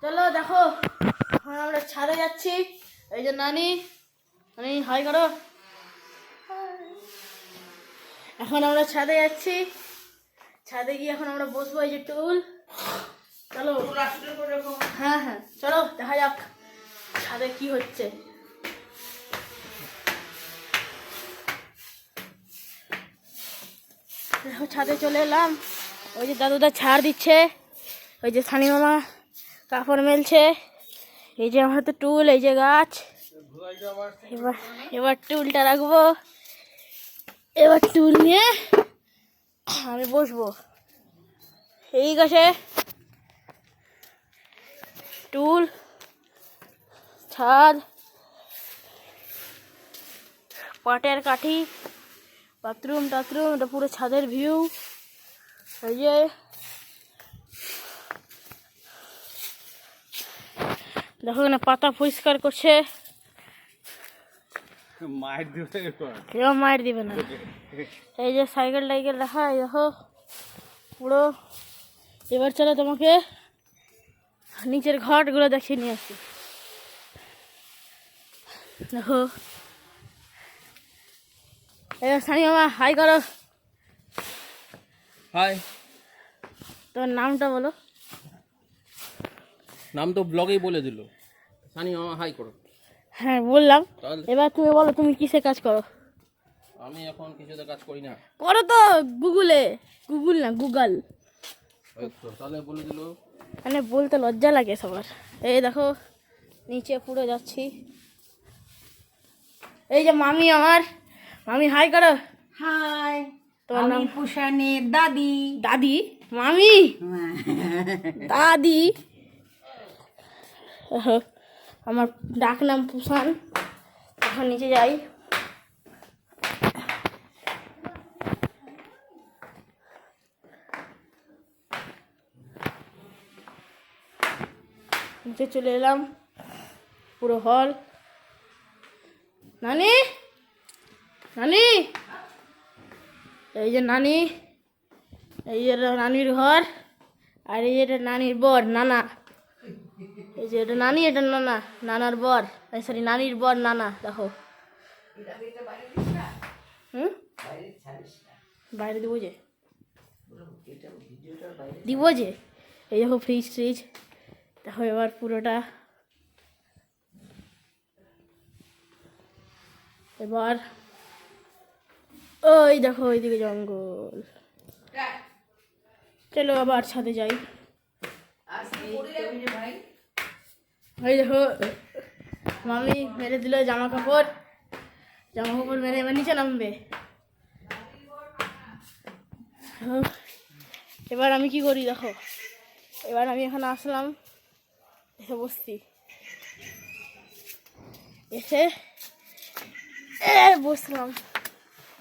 চলো দেখো, এখন আমরা ছাদে যাচ্ছি। এই যে নানি, নানি হাই করো। এখন আমরা ছাদে যাচ্ছি, ছাদে গিয়ে এখন আমরা বসবো। এই যে টুল, চলো। হ্যাঁ হ্যাঁ চলো দেখা যাক ছাদে কি হচ্ছে। দেখো ছাদে চলে এলাম। ওই যে দাদুদা ছাড় দিচ্ছে, ওই যে সানি মামা কাপড় মেলছে। এই যে আমার তো টুল, এই যে গাছ। এবার এবার টুলটা রাখবো, এবার টুল নিয়ে আমি বসবো। এই গাছে টুল, ছাদ, পাটের কাঠি, বাথরুম টাথরুম, এটা পুরো ছাদের ভিউ। এই যে দেখো না পাতা পরিষ্কার করছে। মায়ের দিবে না। এই যে সাইকেল টাইকেল রাখা, দেখো পুরো। এবার চলো তোমাকে নিচের ঘরগুলো দেখিয়ে নিয়ে আসি। দেখো এবার সানি মামা হাই করো। হাই। তোমার নামটা বলো। নাম তো ব্লগেই বলে দিল, সানি মামা হাই করো। হ্যাঁ বললাম, এবার তুমি বলো তুমি কিসে কাজ করো। আমি এখন কিছুতে কাজ করি না। করো তো গুগলে, গুগল না গুগল। তাহলে বলে দিল, মানে বলতে লজ্জা লাগে সবার। এই দেখো নিচে পুরো যাচ্ছি। এই যে মামি আমার, মামি হাই করো। হাই, তোমার নাম? পুষানের দাদি। দাদি? মামি দাদি। আমার ডাক নাম পুষান। এখন নিচে যাই। নিচে চলে এলাম, পুরো হল। নানি, নানি, এই যে নানি, এই যে নানির ঘর। আর এই যে নানির বর নানা। এই যে এটা নানি, এটা নানা, নানার বর। সরি নানির বর নানা। দেখো বাইরে দিব যে, দিব যে। এই দেখো ফ্রিজ ট্রিজ। দেখো এবার পুরোটা, এবার ওই দেখো ওইদিকে জঙ্গল। চলো আবার ছাদে যাই। ওই দেখো মামি মেরে দিল জামা কাপড়, জামা কাপড় মেরে এবার নিচে নামবে। এবার আমি কি করি দেখো, এবার আমি এখানে আসলাম, এসে বসছি, এসে বসলাম।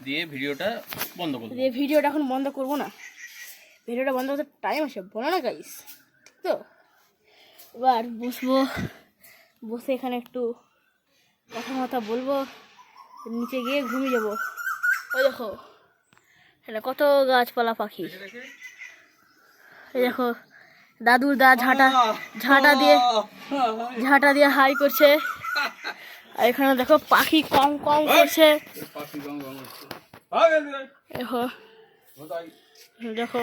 দিয়ে ভিডিওটা বন্ধ করব। দিয়ে ভিডিওটা এখন বন্ধ করবো না, ভিডিওটা বন্ধ করতে টাইম আছে, বলো না গাইস। তো এবার বসবো, বসে এখানে একটু কথা বলবো, নিচে গিয়ে ঘুমিয়ে যাবো। ওই দেখো এখানে কত গাছপালা পাখি। এই দেখো দাদুর দা ঝাঁটা দিয়ে হাই করছে। আর এখানে দেখো পাখি কম করছে। দেখো দেখো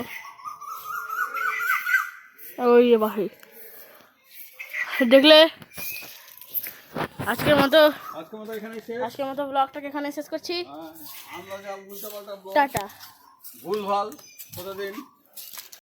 ওই পাখি। দেখলে আজকের মতো ব্লগটাকে এখানে শেষ করছি। টাটা। ভুলভাল প্রতিদিন